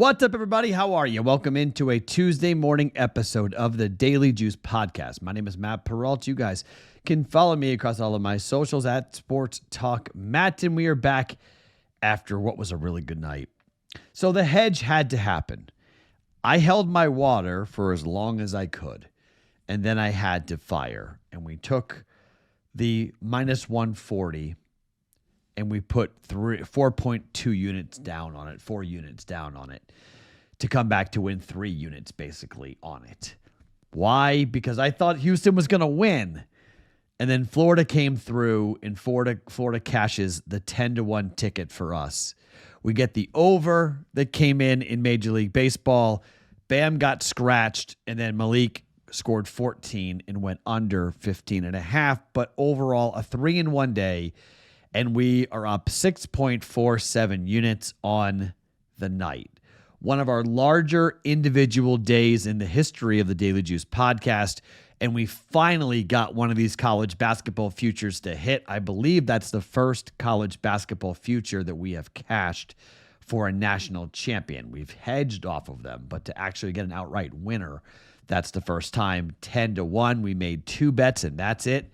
What's up, everybody? How are you? Welcome into a Tuesday morning episode of the Daily Juice Podcast. My name is Matt Perrault. You guys can follow me across all of my socials at Sports Talk Matt, and we are back after what was a really good night. So the hedge had to happen. I held my water for as long as I could, and then I had to fire. And we took the minus 140 and we put 4.2 units down on it, 4 units down on it to come back to win 3 units basically on it. Why? Because I thought Houston was going to win. And then Florida came through, and Florida cashes the 10-1 ticket for us. We get the over that came in Major League Baseball. Bam got scratched, and then Malik scored 14 and went under 15.5. But overall, a 3-in-1 day. And we are up 6.47 units on the night. One of our larger individual days in the history of the Daily Juice Podcast. And we finally got one of these college basketball futures to hit. I believe that's the first college basketball future that we have cashed for a national champion. We've hedged off of them, but to actually get an outright winner, that's the first time. 10-1. We made 2 bets, and that's it.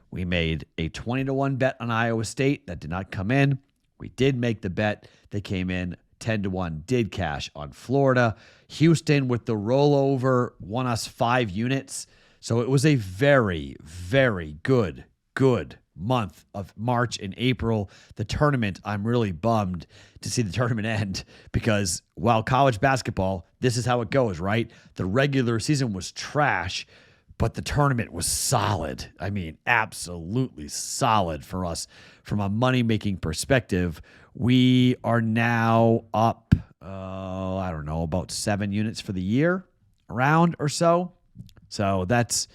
We made a 20-1 bet on Iowa State that did not come in. We did make the bet that came in. 10-1 did cash on Florida. Houston with the rollover won us 5 units. So it was a very, very good month of March and April. The tournament, I'm really bummed to see the tournament end because while college basketball, this is how it goes, right? The regular season was trash, but the tournament was solid. I mean, absolutely solid for us from a money-making perspective. We are now up, about 7 units for the year, around or so. So that's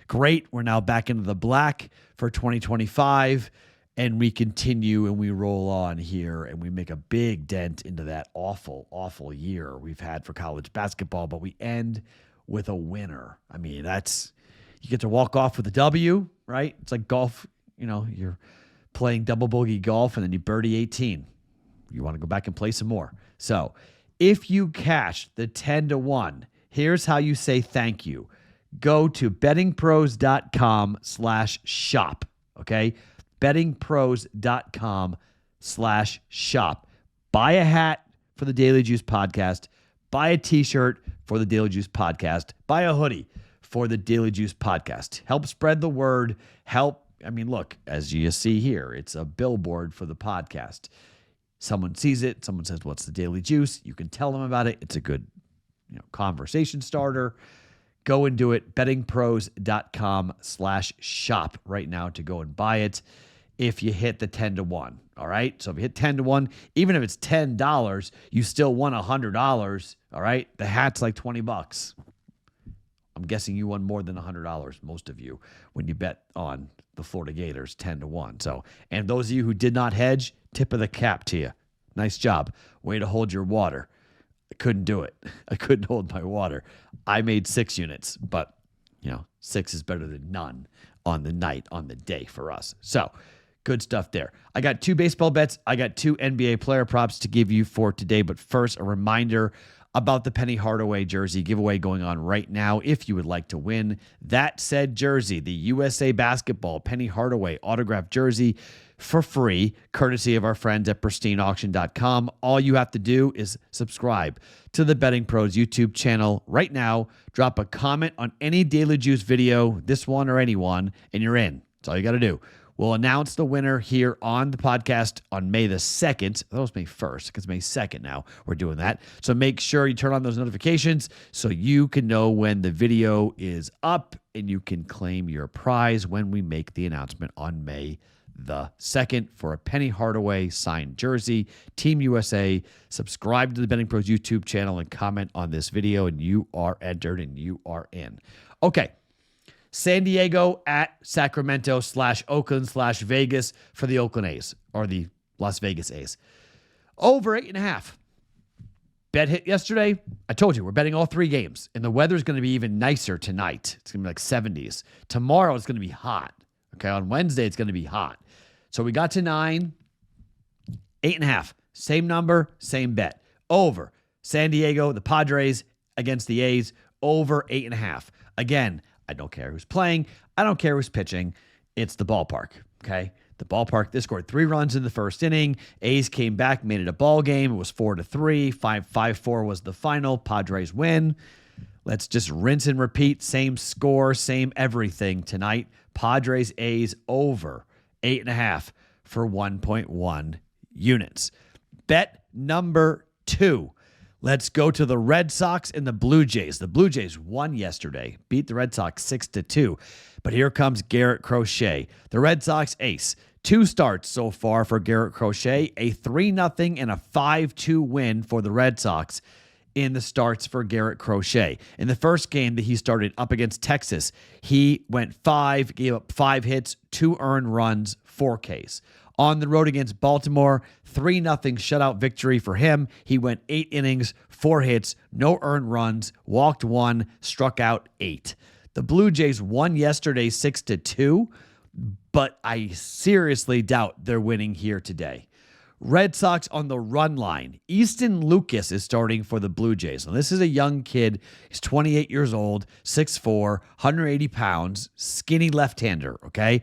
great. We're now back into the black for 2025, and we continue and we roll on here, and we make a big dent into that awful, awful year we've had for college basketball, but we end with a winner. I mean, you get to walk off with a W, right? It's like golf, you're playing double bogey golf and then you birdie 18. You want to go back and play some more. So if you cash the 10-1, here's how you say thank you. Go to bettingpros.com/shop. Okay. bettingpros.com/shop. Buy a hat for the Daily Juice Podcast. Buy a t-shirt for the Daily Juice Podcast. Buy a hoodie for the Daily Juice Podcast. Help spread the word. Look, as you see here, it's a billboard for the podcast. Someone sees it. Someone says, what's the Daily Juice? You can tell them about it. It's a good conversation starter. Go and do it. bettingpros.com/shop right now to go and buy it if you hit the 10-1. All right. So if you hit 10-1, even if it's $10, you still won $100. All right. The hat's like $20. I'm guessing you won more than $100, most of you, when you bet on the Florida Gators 10-1. So, and those of you who did not hedge, tip of the cap to you. Nice job. Way to hold your water. I couldn't do it. I couldn't hold my water. I made 6 units, but 6 is better than none on the night, on the day for us. So good stuff there. I got 2 baseball bets. I got 2 NBA player props to give you for today. But first, a reminder about the Penny Hardaway jersey giveaway going on right now. If you would like to win that said jersey, the USA Basketball Penny Hardaway autographed jersey for free, courtesy of our friends at pristineauction.com. All you have to do is subscribe to the Betting Pros YouTube channel right now. Drop a comment on any Daily Juice video, this one or any one, and you're in. That's all you got to do. We'll announce the winner here on the podcast on May the 2nd. That was May 1st because May 2nd now we're doing that. So make sure you turn on those notifications so you can know when the video is up and you can claim your prize when we make the announcement on May the 2nd for a Penny Hardaway signed jersey. Team USA, subscribe to the Betting Pros YouTube channel and comment on this video, and you are entered and you are in. Okay. San Diego at Sacramento/Oakland/Vegas for the Oakland A's, or the Las Vegas A's. Over 8.5. Bet hit yesterday. I told you, we're betting all 3 games, and the weather's going to be even nicer tonight. It's going to be like 70s. Tomorrow, it's going to be hot. Okay, on Wednesday, it's going to be hot. So we got to 9, 8.5. Same number, same bet. Over San Diego, the Padres against the A's, over 8.5. Again, I don't care who's playing. I don't care who's pitching. It's the ballpark, okay? The ballpark, they scored 3 runs in the first inning. A's came back, made it a ball game. It was 4-3. 5-4 was the final. Padres win. Let's just rinse and repeat. Same score, same everything tonight. Padres, A's over 8.5 for 1.1 units. Bet number 2. Let's go to the Red Sox and the Blue Jays. The Blue Jays won yesterday, beat the Red Sox 6-2. But here comes Garrett Crochet, the Red Sox ace. 2 starts so far for Garrett Crochet, a 3-0 and a 5-2 win for the Red Sox in the starts for Garrett Crochet. In the first game that he started up against Texas, he went 5, gave up 5 hits, 2 earned runs, 4 Ks. On the road against Baltimore, 3-0 shutout victory for him. He went 8 innings, 4 hits, no earned runs, walked 1, struck out 8. The Blue Jays won yesterday 6-2, but I seriously doubt they're winning here today. Red Sox on the run line. Easton Lucas is starting for the Blue Jays. Now, this is a young kid. He's 28 years old, 6'4", 180 pounds, skinny left-hander, okay?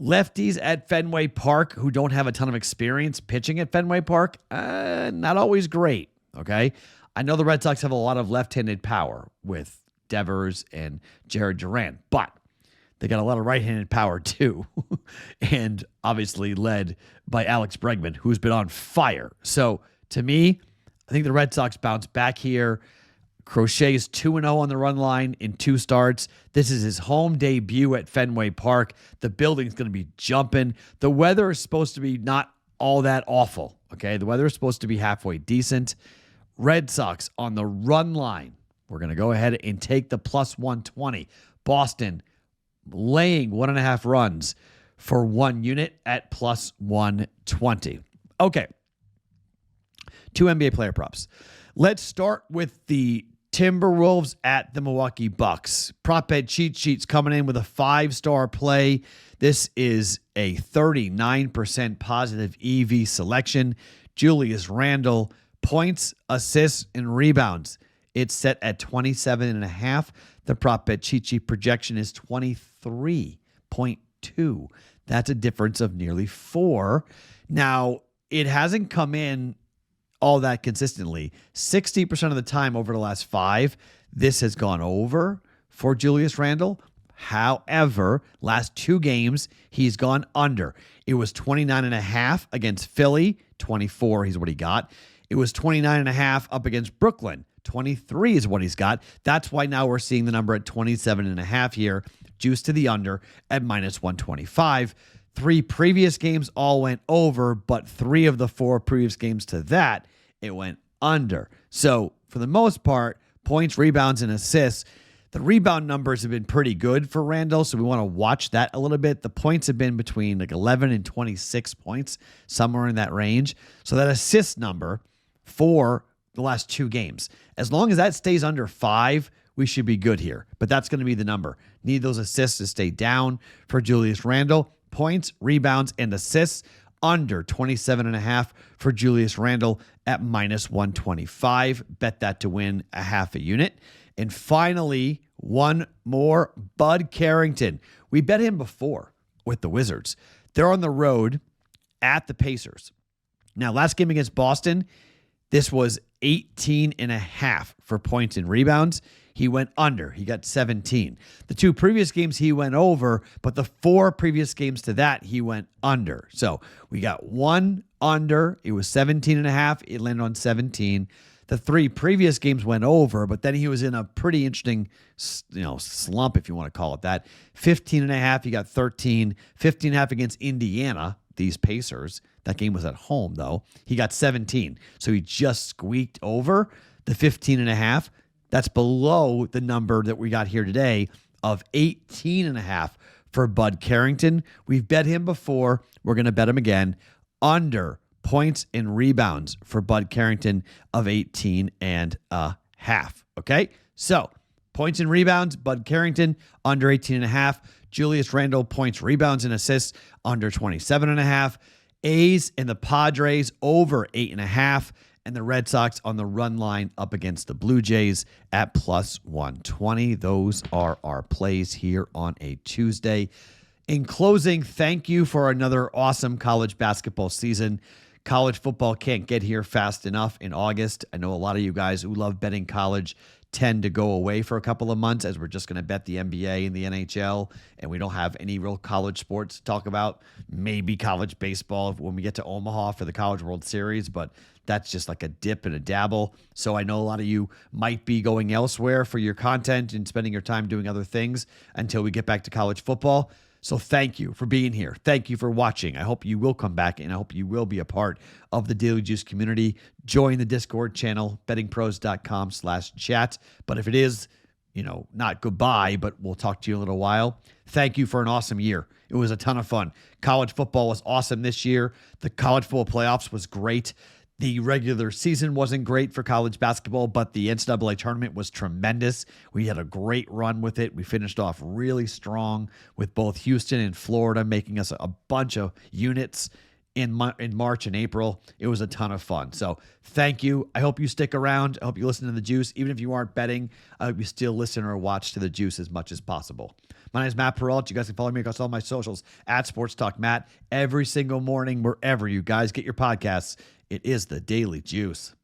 Lefties at Fenway Park who don't have a ton of experience pitching at Fenway Park, not always great, okay? I know the Red Sox have a lot of left-handed power with Devers and Jared Duran, but they got a lot of right-handed power too, and obviously led by Alex Bregman, who's been on fire. So to me, I think the Red Sox bounce back here. Crochet is 2-0 on the run line in 2 starts. This is his home debut at Fenway Park. The building's going to be jumping. The weather is supposed to be not all that awful, okay? The weather is supposed to be halfway decent. Red Sox on the run line. We're going to go ahead and take the plus 120. Boston laying 1.5 runs for 1 unit at plus 120. Okay. 2 NBA player props. Let's start with the Timberwolves at the Milwaukee Bucks. Prop bet cheat sheets coming in with a 5-star play. This is a 39% positive EV selection. Julius Randle, points, assists, and rebounds. It's set at 27.5. The prop bet cheat sheet projection is 23.2. That's a difference of nearly 4. Now, it hasn't come in all that consistently. 60% of the time over the last 5, this has gone over for Julius Randle. However, last 2 games, he's gone under. It was 29.5 against Philly. 24 is what he got. It was 29.5 up against Brooklyn. 23 is what he's got. That's why now we're seeing the number at 27.5 here. Juice to the under at minus 125. 3 previous games all went over, but 3 of the 4 previous games to that, it went under. So for the most part, points, rebounds, and assists, the rebound numbers have been pretty good for Randle, so we want to watch that a little bit. The points have been between like 11 and 26 points, somewhere in that range. So that assist number for the last 2 games, as long as that stays under 5, we should be good here. But that's going to be the number. Need those assists to stay down for Julius Randle. Points, rebounds, and assists under 27.5 for Julius Randle at minus 125. Bet that to win a half a unit. And finally, one more, Bud Carrington. We bet him before with the Wizards. They're on the road at the Pacers. Now, last game against Boston, this was 18.5 for points and rebounds. He went under. He got 17. The 2 previous games he went over, but the 4 previous games to that he went under. So we got 1 under. It was 17.5. It landed on 17. The 3 previous games went over, but then he was in a pretty interesting, slump, if you want to call it that. 15.5. He got 13. 15.5 against Indiana, these Pacers. That game was at home, though. He got 17. So he just squeaked over the 15.5. That's below the number that we got here today of 18.5 for Bud Carrington. We've bet him before. We're going to bet him again. Under points and rebounds for Bud Carrington of 18.5. Okay? So, points and rebounds, Bud Carrington under 18.5. Julius Randle, points, rebounds, and assists under 27.5. A's and the Padres over 8.5. and the Red Sox on the run line up against the Blue Jays at plus 120. Those are our plays here on a Tuesday. In closing, thank you for another awesome college basketball season. College football can't get here fast enough in August. I know a lot of you guys who love betting college tend to go away for a couple of months as we're just going to bet the NBA and the NHL, and we don't have any real college sports to talk about. Maybe college baseball when we get to Omaha for the College World Series, but that's just like a dip and a dabble. So I know a lot of you might be going elsewhere for your content and spending your time doing other things until we get back to college football. So thank you for being here. Thank you for watching. I hope you will come back, and I hope you will be a part of the Daily Juice community. Join the Discord channel, bettingpros.com/chat. But if it is, not goodbye, but we'll talk to you in a little while. Thank you for an awesome year. It was a ton of fun. College football was awesome this year. The college football playoffs was great. The regular season wasn't great for college basketball, but the NCAA tournament was tremendous. We had a great run with it. We finished off really strong with both Houston and Florida making us a bunch of units in March and April. It was a ton of fun. So thank you. I hope you stick around. I hope you listen to the Juice. Even if you aren't betting, I hope you still listen or watch to the Juice as much as possible. My name is Matt Perrault. You guys can follow me across all my socials at Sports Talk Matt every single morning, wherever you guys get your podcasts. It is the Daily Juice.